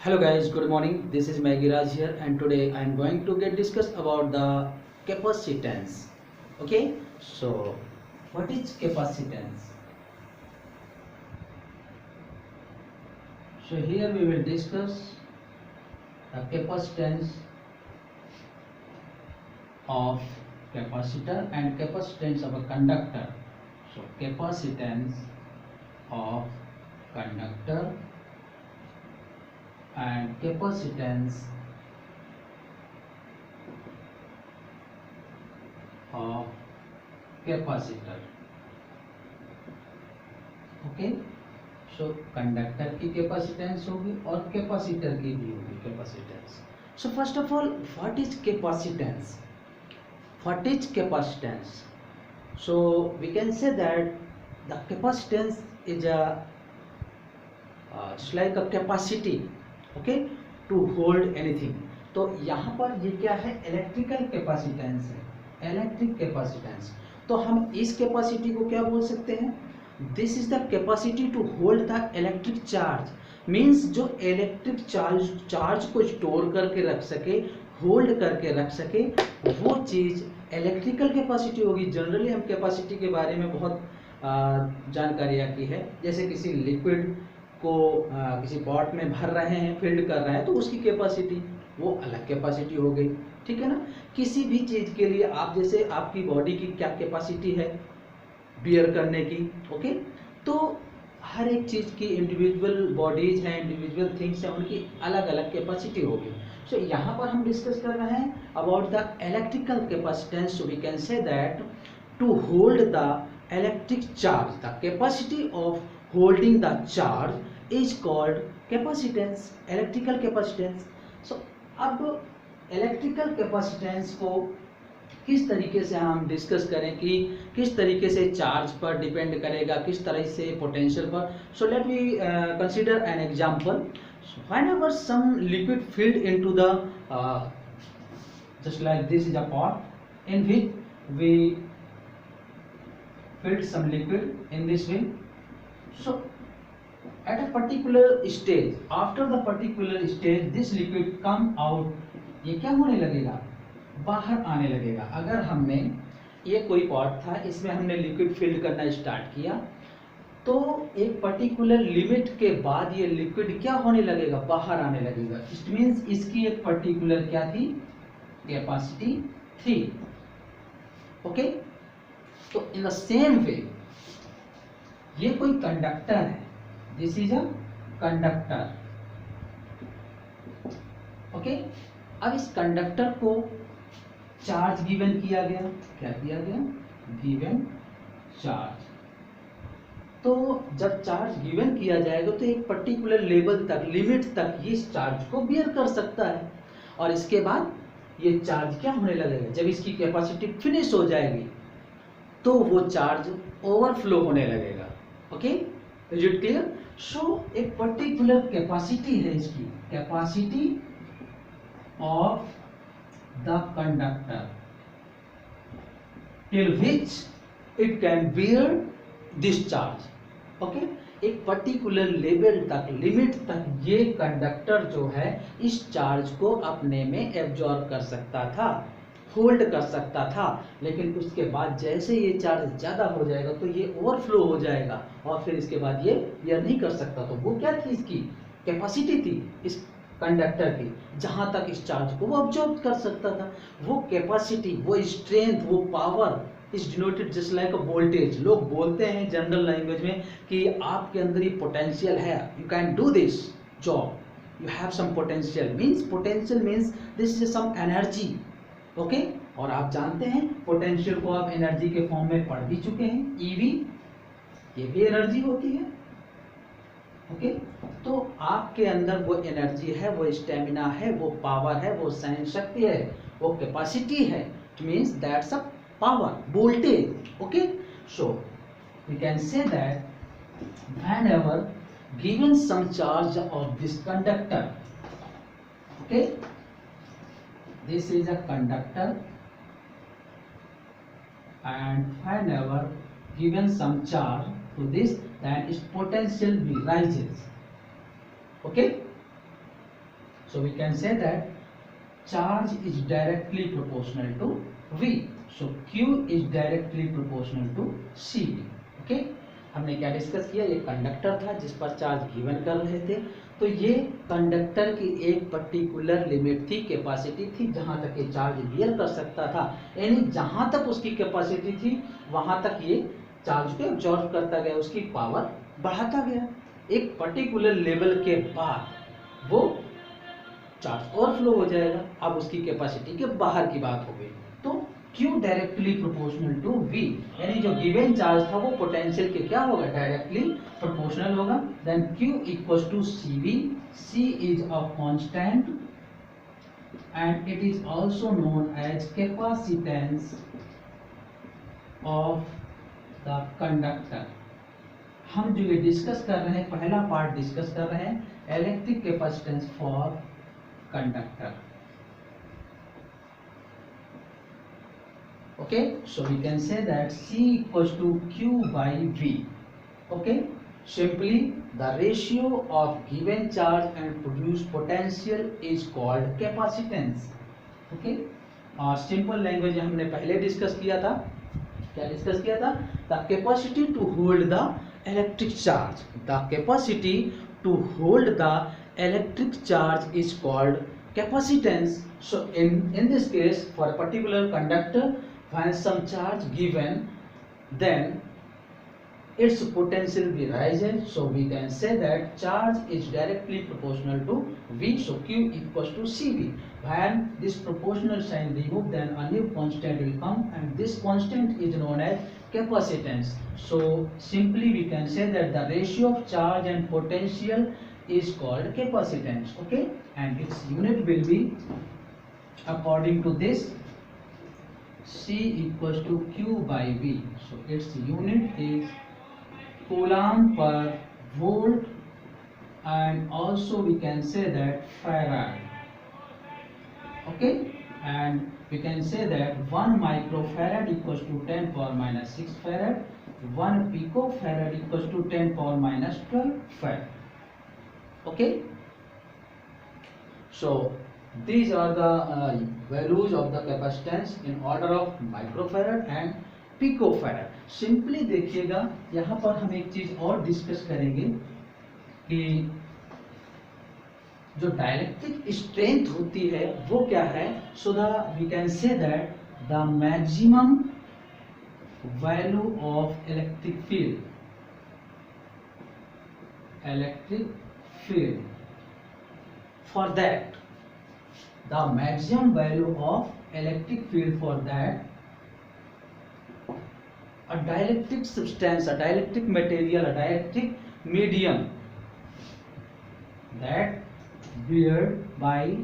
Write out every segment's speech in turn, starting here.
Hello guys, good morning. This is Maggie Raj here, and today I am going to get discuss about the capacitance. Okay, so what is capacitance? So here we will discuss the capacitance of capacitor and capacitance of a conductor. So capacitance of conductor and capacitance of capacitor. Okay, so conductor की capacitance होगी और capacitor की भी होगी capacitance. So first of all, what is capacitance? What is capacitance? So we can say that the capacitance is a like a capacity, okay, to hold anything. तो यहाँ पर ये क्या है? इलेक्ट्रिकल कैपेसिटेंस है, इलेक्ट्रिक कैपेसिटेंस. तो हम इस कैपेसिटी को क्या बोल सकते हैं? This is the capacity to hold the electric charge. Means जो इलेक्ट्रिक चार्ज को स्टोर करके रख सके, होल्ड करके रख सके, वो चीज इलेक्ट्रिकल कैपेसिटी होगी. जनरली हम कैपेसिटी के बारे में बहुत जानकारियाँ की है. जैसे किसी लिक्विड को किसी पॉट में भर रहे हैं, फिल्ड कर रहे हैं, तो उसकी कैपेसिटी वो अलग कैपेसिटी हो गई. ठीक है ना? किसी भी चीज के लिए आप जैसे आपकी बॉडी की क्या कैपेसिटी है बियर करने की. ओके, तो हर एक चीज की इंडिविजुअल बॉडीज हैं, इंडिविजुअल थिंग्स हैं, उनकी अलग अलग कैपेसिटी होगी. सो यहाँ पर हम डिस्कस कर रहे हैं about the electrical capacitance. So we can say that to hold the electric charge, the capacity of holding the charge is called capacitance, electrical capacitance. So अब इलेक्ट्रिकल कैपेसिटेंस को किस तरीके से हम डिस्कस करें कि किस तरीके से चार्ज पर डिपेंड करेगा, किस तरह से पोटेंशियल पर. So let me consider an example. whenever some liquid filled into the just like this is a pot in which we filled some liquid in this way. So at a particular stage, after the particular stage, this liquid come out. ये क्या होने लगेगा? बाहर आने लगेगा. अगर हमने ये कोई पॉट था, इसमें हमने लिक्विड फिल करना स्टार्ट किया, तो एक पर्टिकुलर लिमिट के बाद ये लिक्विड क्या होने लगेगा? बाहर आने लगेगा. इट मींस इसकी एक पर्टिकुलर क्या थी? कैपेसिटी थी. ओके, तो इन द सेम वे ये कोई कंडक्टर है. This is a conductor. Okay, अब इस कंडक्टर को चार्ज गिवन किया गया. क्या किया गया? Given charge. तो जब चार्ज गिवन किया जाएगा तो एक पर्टिकुलर लेवल तक, लिमिट तक ये इस चार्ज को बियर कर सकता है, और इसके बाद ये चार्ज क्या होने लगेगा? जब इसकी कैपेसिटी फिनिश हो जाएगी तो वो चार्ज ओवरफ्लो होने लगेगा. Okay, is it clear? So एक पर्टिकुलर कैपेसिटी है इसकी, capacity of the conductor till which it can bear this charge. okay, एक पर्टिकुलर लेवल तक, लिमिट तक ये कंडक्टर जो है इस चार्ज को अपने में एब्जॉर्ब कर सकता था, होल्ड कर सकता था. लेकिन उसके बाद जैसे ये चार्ज ज्यादा हो जाएगा तो ये ओवरफ्लो हो जाएगा, और फिर इसके बाद ये बियर नहीं कर सकता. तो वो क्या थी? इसकी कैपेसिटी थी इस कंडक्टर की, जहां तक इस चार्ज को वो ऑब्जॉर्ब कर सकता था. वो कैपेसिटी, वो स्ट्रेंथ, वो power is denoted just like a voltage. लोग बोलते हैं जनरल लैंग्वेज में कि आपके अंदर ये पोटेंशियल है, you can do this job, you have some potential. Potential means this is some energy. Okay, और आप जानते हैं पोटेंशियल को आप एनर्जी के फॉर्म में पढ़ भी चुके हैं. ईवी, ये भी एनर्जी होती है. ओके, तो आपके अंदर वो एनर्जी है, वो स्टेमिना है, वो पावर है, वो सहन शक्ति है, वो कैपेसिटी है. It means that's a power, voltage. Okay, so we can say that whenever given some charge of this conductor, okay, this is a conductor, and whenever given some charge to this, then its potential rises. Okay, So we can say that charge is directly proportional to V. So Q is directly proportional to CV. Okay, हमने क्या discuss किया, ये conductor था जिस पर charge given कर रहे थे। तो ये कंडक्टर की एक पर्टिकुलर लिमिट थी, कैपेसिटी थी, जहां तक ये चार्ज बियर कर सकता था, यानी जहां तक उसकी कैपेसिटी थी वहां तक ये चार्ज को एब्जॉर्ब करता गया, उसकी पावर बढ़ाता गया। एक पर्टिकुलर लेवल के बाद वो चार्ज ओवरफ्लो हो जाएगा। अब उसकी कैपेसिटी के बाहर की बात हो गई, तो Q directly proportional to V, यानी जो गिवन चार्ज था वो पोटेंशियल के क्या होगा, डायरेक्टली प्रोपोर्शनल होगा। Then Q equals to CV, C is a constant and it is also known as capacitance of the conductor. हम जो ये डिस्कस कर रहे हैं, पहला पार्ट डिस्कस कर रहे हैं electric capacitance for conductor. Okay, so we can say that C equals to Q by V. Okay, simply the ratio of given charge and produced potential is called capacitance. Okay, और simple language हमने पहले discuss किया था, क्या discuss किया था, the capacity to hold the electric charge, the capacity to hold the electric charge is called capacitance. So in this case, for a particular conductor, when some charge given, then its potential will rise, so we can say that charge is directly proportional to V. So Q equals to CV. When this proportional sign removed, then a new constant will come, and this constant is known as capacitance. So simply we can say that the ratio of charge and potential is called capacitance. Okay, and its unit will be according to this, C equals to Q by V. So its unit is coulomb per volt, and also we can say that farad. Okay, and we can say that 1 microfarad equals to 10 power minus 6 farad, 1 picofarad equals to 10 power minus 12 farad. Okay, so these are the values of the capacitance in order of microfarad and picofarad. Simply देखिएगा, यहाँ पर हम एक चीज और discuss करेंगे कि जो डाइलेक्ट्रिक स्ट्रेंथ होती है वो क्या है। So the we can say that the maximum value of electric field, for that, the maximum value of electric field for that, a dielectric substance, a dielectric material, a dielectric medium that beared by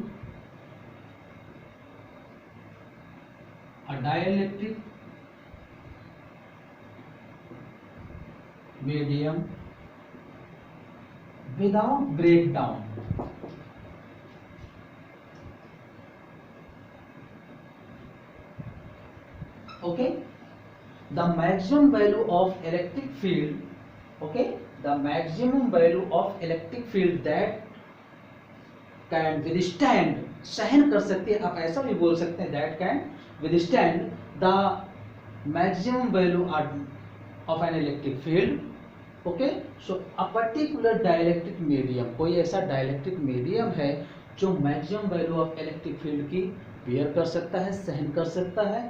a dielectric medium without breakdown. Okay, the maximum value of electric field, okay, the maximum value of electric field that can withstand, सहन कर सकते हैं, आप ऐसा भी बोल सकते हैं, that can withstand the maximum value of an electric field. Okay, so a particular dielectric medium, कोई ऐसा dielectric medium है जो maximum value of electric field की बेयर कर सकता है, सहन कर सकता है,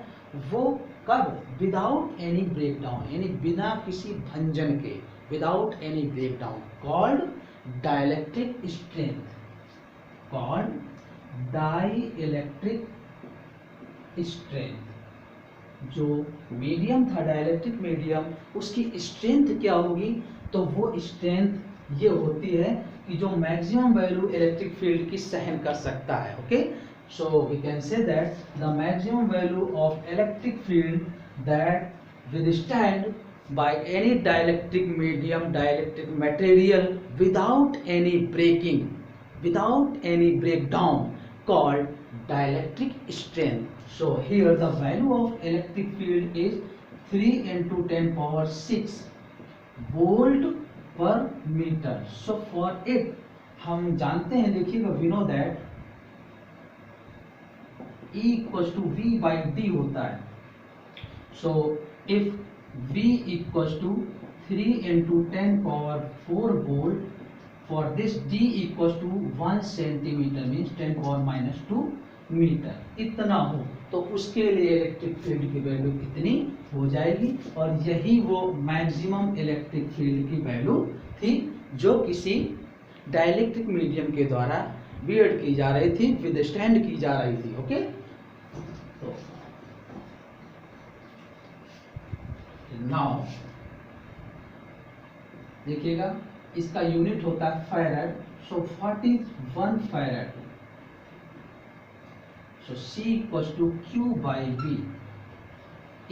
वो कब, विदाउट एनी ब्रेकडाउन, यानी बिना किसी भंजन के, without any breakdown, called dielectric strength, called dielectric strength. जो मीडियम था डाइलेक्ट्रिक मीडियम, उसकी स्ट्रेंथ क्या होगी, तो वो स्ट्रेंथ ये होती है कि जो मैक्सिमम वैल्यू इलेक्ट्रिक फील्ड की सहन कर सकता है। Okay, so we can say that the maximum value of electric field that withstand by any dielectric medium, dielectric material without any breaking, without any breakdown, called dielectric strength. So here the value of electric field is 3 into 10 power 6 volt per meter. So for it हम जानते हैं, देखिएगा, we know that E equal to V by D होता है. So if V equals to 3 into 10 power 4 volt, for this D equals to 1 centimeter means 10 power minus 2 metre इतना हो तो उसके लिए इलेक्ट्रिक फील्ड की वैल्यू कितनी हो जाएगी. और यही वो मैक्सिमम इलेक्ट्रिक फील्ड की वैल्यू थी जो किसी डाइलेक्ट्रिक मीडियम के द्वारा बियर्ड की जा रही थी, विदस्टैंड की जा रही थी. ओके, तो नाउ देखिएगा इसका यूनिट होता है farad. So what is 1 farad? So C equal to Q by V.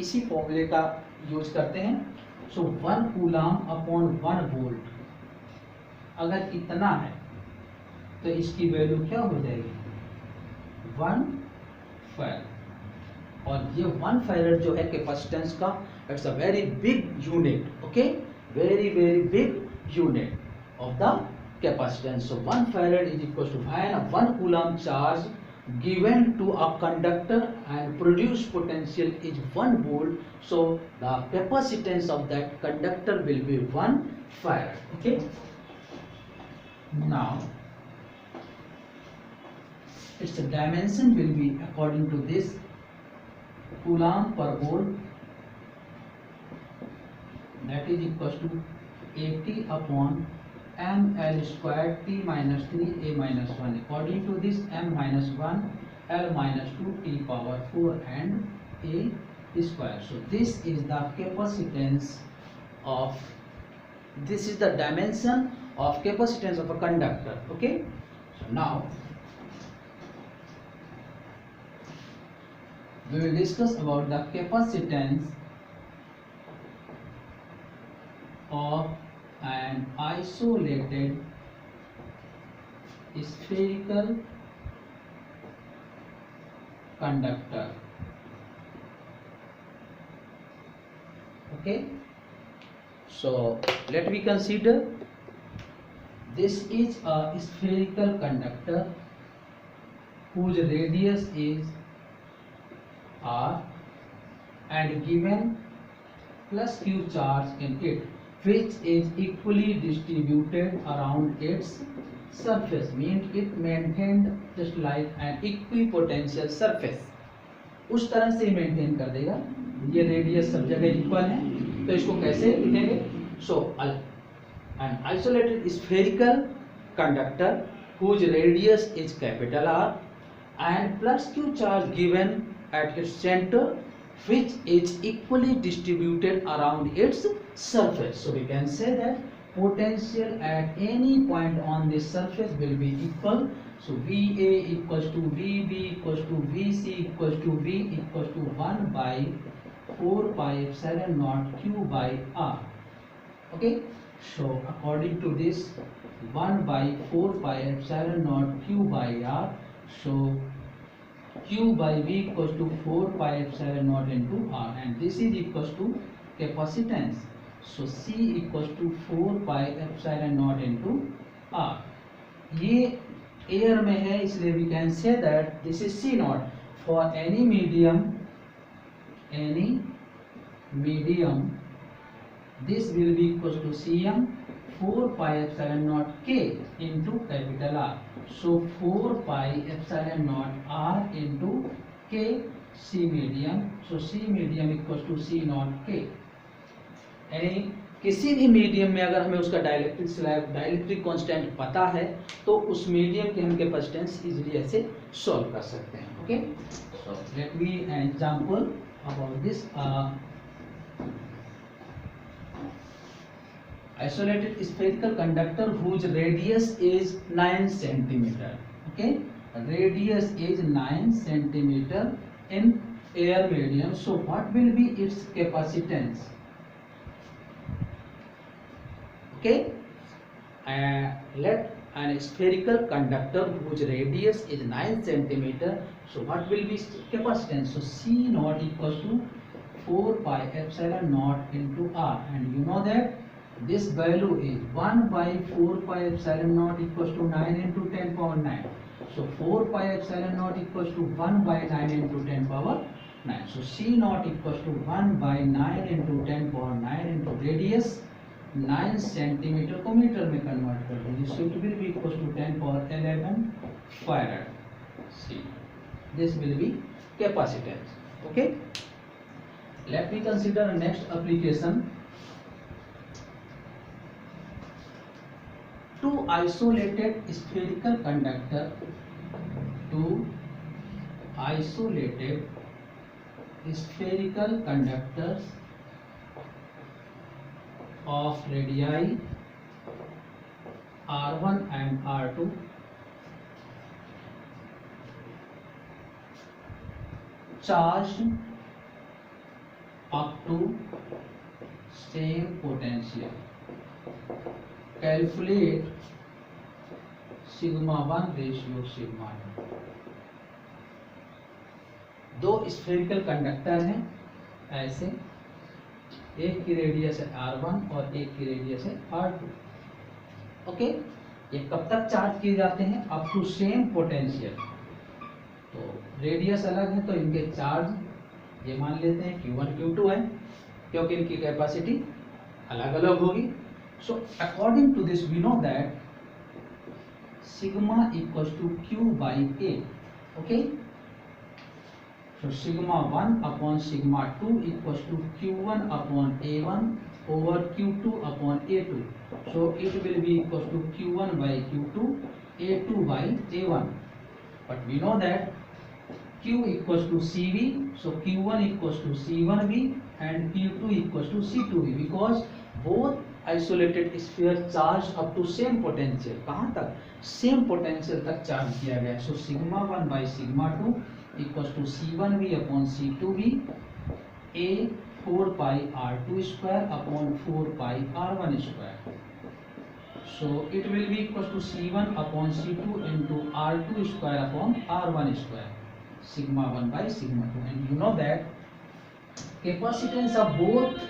इसी फॉर्मूले का यूज करते हैं. सो 1 कूलाम अपॉन 1 वोल्ट अगर इतना है तो इसकी वैल्यू क्या हो जाएगी? 1 फैराड. और ये 1 फैराड जो है कैपेसिटेंस का, it's a very big unit. Okay, very very big unit of the capacitance. So 1 farad is equal to 1 coulomb charge given to a conductor and produced potential is 1 volt. So the capacitance of that conductor will be 1 farad. Okay. Now its dimension will be according to this coulomb per volt, that is equal to 80 upon ml square t minus 3 a minus 1. According to this, m minus 1 l minus 2 t power 4 and a square. So this is the capacitance of, this is the dimension of capacitance of a conductor. Okay, so now we will discuss about the capacitance of an isolated spherical conductor. Okay, so let me consider this is a spherical conductor whose radius is r and given plus q charge in it, which is equally distributed around its surface, means it maintained just like an equipotential surface. उस तरह से maintain कर देगा. ये radius सब जगह equal है तो इसको कैसे लिखेंगे? सो an isolated spherical conductor whose radius is capital R and plus q charge given at its center, which is equally distributed around its surface. So we can say that potential at any point on this surface will be equal. So VA equals to VB equals to VC equals to V equals to 1 by 4 pi epsilon naught Q by R. Okay, so according to this 1 by 4 pi epsilon naught Q by R, so Q by V equals to 4 pi epsilon naught into R, and this is equals to capacitance. So C equals to 4 pi epsilon naught into R. ये air में है इसलिए we can say that this is C naught. For any medium this will be equals to Cm 4 pi epsilon naught K into capital R. So 4 pi epsilon naught R into K C medium. So C medium equals to C naught K. यानी किसी भी medium में अगर हमें उसका dielectric slab, dielectric constant पता है तो उस मीडियम के हम कैपेसिटेंस इजीली ऐसे सॉल्व कर सकते हैं. Okay, so let me an example about this. Isolated spherical conductor whose radius is 9 centimeter. Okay, radius is 9 centimeter in air medium. So what will be its capacitance? Okay, let an spherical conductor whose radius is 9 centimeter. So what will be capacitance? So C naught equals to 4 pi epsilon naught into R, and you know that this value is 1 by 4 pi epsilon naught equals to 9 into 10 power 9. So 4 pi epsilon naught equals to 1 by 9 into 10 power 9. So C naught equals to 1 by 9 into 10 power 9 into radius 9 centimetre को metre में convert कर दीजिए. So it will be equals to 10 power 11 farad. C. This will be capacitance. Okay. Let me consider next application. Two isolated spherical conductor. Two isolated spherical conductors of radii R1 and R2 charged up to same potential. Calculate sigma 1 ratio sigma 2. दो spherical conductor हैं ऐसे, एक की radius है R1 और एक की radius है R2. ओके, ये कब तक चार्ज किए जाते हैं? Up to same potential. तो रेडियस अलग है तो इनके चार्ज ये मान लेते हैं Q1 Q2 है, क्योंकि इनकी कैपेसिटी अलग अलग होगी. So according to this we know that sigma equals to Q by A. Okay. So sigma 1 upon sigma 2 equals to Q1 upon A1 over Q2 upon A2. So it will be equals to Q1 by Q2, A2 by A1. But we know that Q equals to CV. So Q1 equals to C1V and Q2 equals to C2V because both isolated sphere charge up to same potential. कहाँ तक? Same potential तक charge किया गया. So sigma 1 by sigma 2 equals to C1V upon C2V A 4 pi R2 square upon 4 pi R1 square. So it will be equals to C1 upon C2 into R2 square upon R1 square. Sigma 1 by sigma 2. And you know that capacitance of both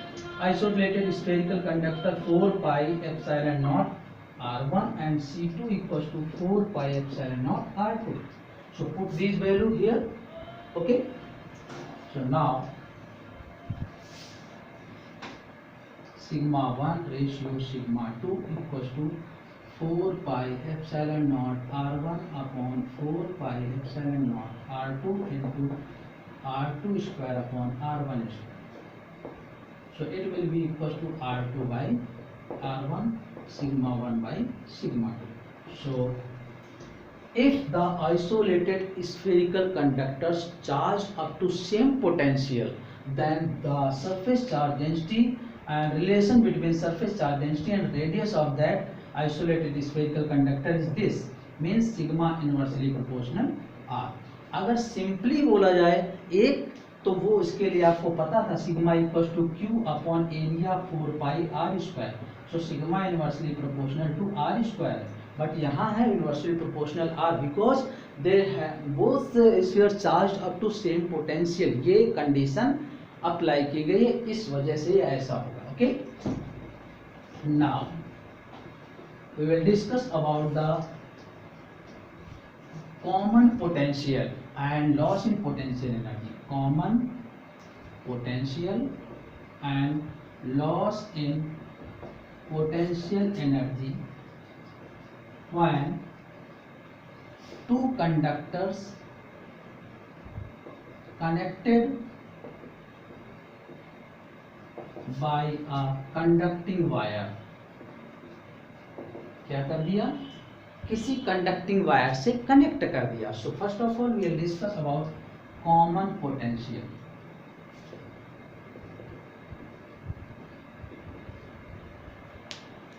isolated spherical conductor 4 pi epsilon naught R1 and C2 equals to 4 pi epsilon naught R2. So put these value here. Okay. So now sigma 1 ratio sigma 2 equals to 4 pi epsilon naught R1 upon 4 pi epsilon naught R2 into R2 square upon R1 square. So it will be equals to R2 by R1 sigma 1 by sigma 2. So if the isolated spherical conductors charged up to same potential, then the surface charge density and relation between surface charge density and radius of that isolated spherical conductor is this, means sigma inversely proportional R. अगर simply बोला जाए एक, तो वो इसके लिए आपको पता था sigma equals to Q upon area 4 pi R square. So sigma inversely proportional to R square. But यहाँ है inversely proportional R because they both sphere charged up to same potential. ये कंडीशन अप्लाई की गई है, इस वजह से ये ऐसा होगा. Okay, now we will discuss about the common potential and loss in potential energy. Common potential and loss in potential energy when two conductors connected by a conducting wire. क्या कर दिया? किसी कंडक्टिंग वायर से connect कर दिया. So first of all we will discuss about common potential.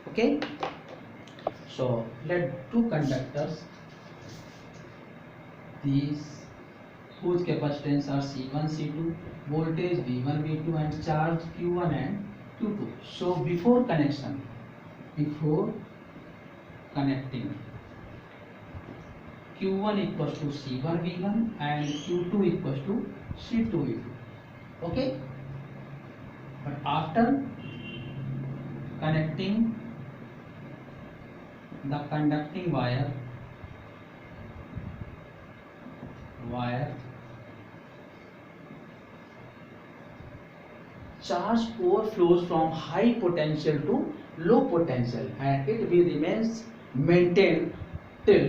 Okay, so let two conductors these whose capacitance are C1 C2, voltage V1 V2 and charge Q1 and Q2. So before connecting Q1 equals to C1 V1 and Q2 equals to C2 V2. Okay, but after connecting the conducting wire wire charge overflows from high potential to low potential and it will remains maintained till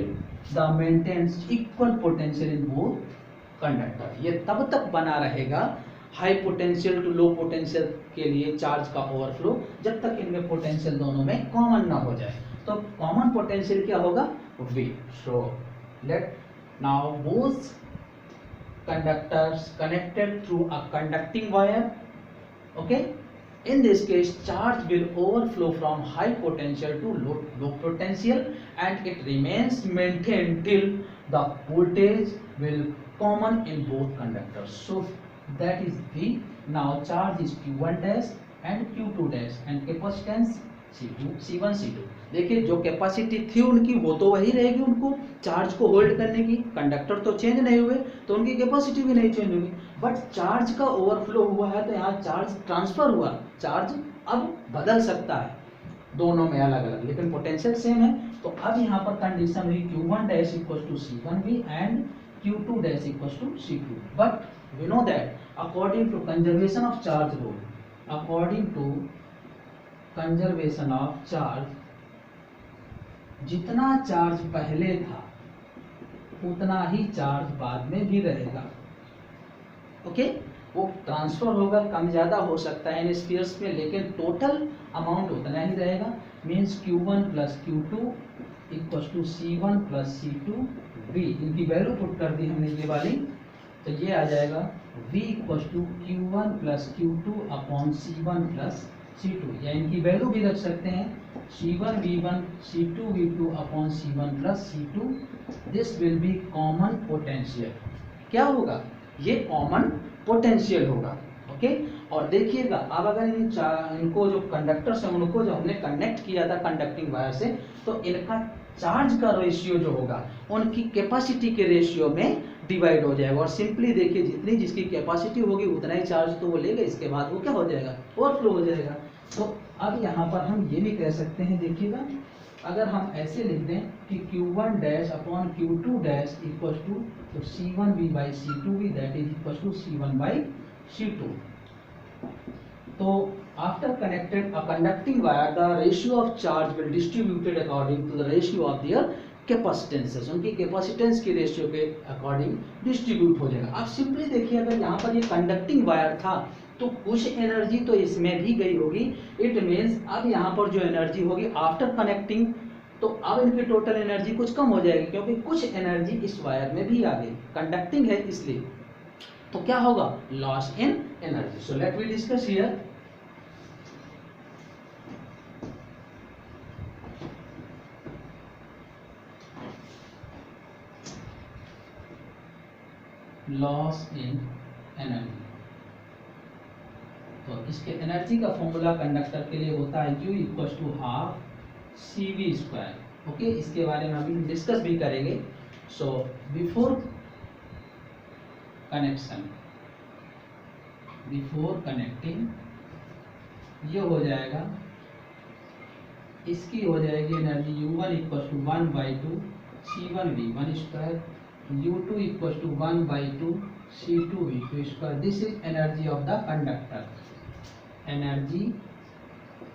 the maintains equal potential in both conductor. ये तब तक बना रहेगा high potential to low potential के लिए charge का overflow जब तक इनमें पोटेंशियल दोनों में कॉमन ना हो जाए। तो कॉमन पोटेंशियल क्या होगा V। So let now both conductors connected through a conducting wire. Okay, in this case charge will overflow from high potential to low potential and it remains maintained till the voltage will common in both conductors. So that is V. Now charge is Q1 dash and Q2 dash and capacitance C1 C2। देखिए जो capacity थी उनकी वो तो वही रहेगी, उनको charge को होल्ड करने की, कंडक्टर तो चेंज नहीं हुए तो उनकी कैपेसिटी भी नहीं चेंज होगी। बट चार्ज का ओवरफ्लो हुआ है तो यहाँ चार्ज ट्रांसफर हुआ, चार्ज अब बदल सकता है दोनों में अलग अलग, लेकिन पोटेंशियल सेम है। तो अब यहाँ पर कंडीशन हुई Q1 dash equal to C1V and Q2 dash equal to C2। But we know that according to conservation of charge rule, according to conservation of charge, जितना चार्ज पहले था उतना ही चार्ज बाद में भी रहेगा। ओके, वो ट्रांसफर होगा, कम ज़्यादा हो सकता है इन स्फीयर्स में, लेकिन टोटल अमाउंट उतना ही रहेगा। Means Q1 plus Q2 equal to C1 plus C2V। इनकी वैल्यू पुट कर दी हमने ये वाली, तो ये आ जाएगा V equal to Q1 plus Q2 upon C1 plus C2, या इनकी वैल्यू भी रख सकते हैं C1 V1 C2 V2 upon C1 plus C2। This will be common potential. क्या होगा, ये कॉमन पोटेंशियल होगा। ओके, और देखिएगा अब अगर इनको जो कंडक्टर से उनको जो हमने कनेक्ट किया था कंडक्टिंग वायर से, तो इनका चार्ज का रेशियो जो होगा उनकी कैपेसिटी के रेशियो में डिवाइड हो जाएगा। और सिंपली देखिए जितनी जिसकी कैपेसिटी होगी उतना ही चार्ज तो वो लेगा, इसके बाद वो क्या हो जाएगा, ओवरफ्लो हो जाएगा। तो अब यहाँ पर हम ये भी कह सकते हैं, देखिएगा अगर हम ऐसे लिख दें कि Q1 dash upon Q2 dash equal to C1V by C2V that is equal to C1 by C2। तो after connected a conducting wire the ratio of charge will distributed according to the ratio of their capacitances। उनकी capacitance की ratio के according distribute हो जाएगा। अब simply देखिए अगर यहाँ पर ये कंडक्टिंग वायर था तो कुछ एनर्जी तो इसमें भी गई होगी। इट मीन्स अब यहाँ पर जो एनर्जी होगी आफ्टर कनेक्टिंग, तो अब इनकी टोटल एनर्जी कुछ कम हो जाएगी क्योंकि कुछ एनर्जी इस वायर में भी आ गई, कंडक्टिंग है इसलिए। तो क्या होगा, loss in energy. So let we discuss here. Loss in energy, तो इसके एनर्जी का फॉर्मूला कंडक्टर के लिए होता है U equal to half CV square. Okay, इसके बारे में अभी डिस्कस भी करेंगे। सो बिफोर कनेक्टिंग ये हो जाएगा, इसकी हो जाएगी energy U1 equal to 1/2 C1V1 square, U2 equal to 1/2 C2V2 square. This is energy of the conductor, energy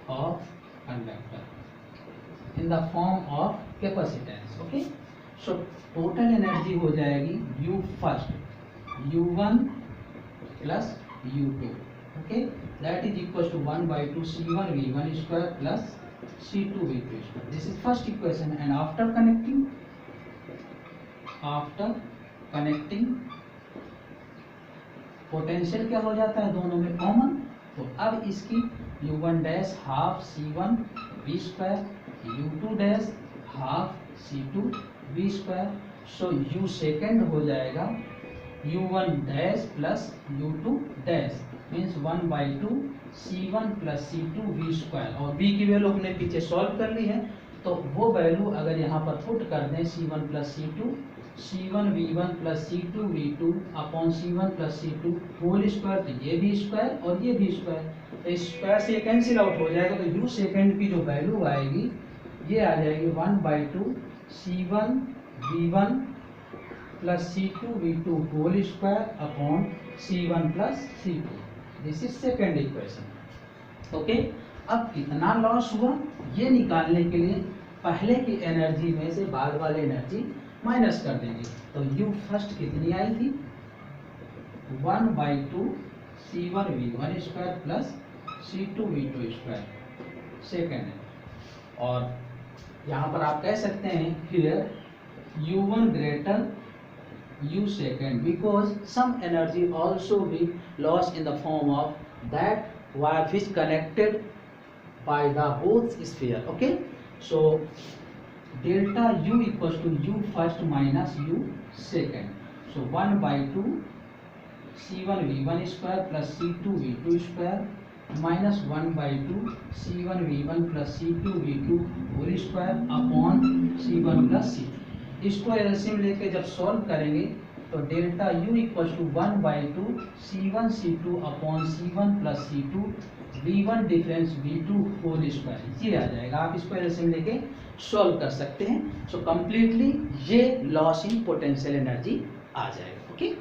of conductor in the form of capacitance. Okay, so total energy हो जाएगी U first U1 plus U2। Okay, that is equal to 1/2 C1V1 square plus C2V2 square. This is first equation. And after connecting potential क्या हो जाता है, दोनों में common. तो अब इसकी U1 dash half C1V square, U2 dash half C2V square. So U second हो जाएगा U1 dash plus U2 dash means 1/2 C1 plus C2V square. और B की वैल्यू हमने पीछे सॉल्व कर ली है, तो वो वैल्यू अगर यहाँ पर पुट कर दें C1 plus C2, C1V1 plus C2V2 upon C1 plus C2 whole square, तो ये भी स्क्वायर और ये भी स्क्वायर, तो स्क्वायर से कैंसिल आउट हो जाएगा। तो U सेकेंड की जो वैल्यू आएगी ये आ जाएगी 1/2 C1V1 plus C2V2 whole square upon C1 plus C2। This is second equation. Okay, अब कितना लॉस हुआ ये निकालने के लिए पहले की एनर्जी में से बाद वाली एनर्जी माइनस कर देंगे। तो U फर्स्ट कितनी आई थी 1/2 C1V1 square plus C2V2 square second है। और यहाँ पर आप कह सकते हैं here U1 greater U second because some energy also be lost in the form of that wire which connected by the both sphere. Okay, so delta U equals to U first minus U second. So 1/2 C1V1 square plus C2V2 square minus 1/2 C1V1 plus C2V2 whole square upon C1 plus C2। इसको LCM लेके जब solve करेंगे तो delta U equal to 1/2 C1 C2 upon C1 plus C2 V1 difference V2 whole square ये आ जाएगा। आप इसको एलसीएम लेके सॉल्व कर सकते हैं। सो कंप्लीटली ये लॉस इन पोटेंशियल एनर्जी आ जाएगा। ओके।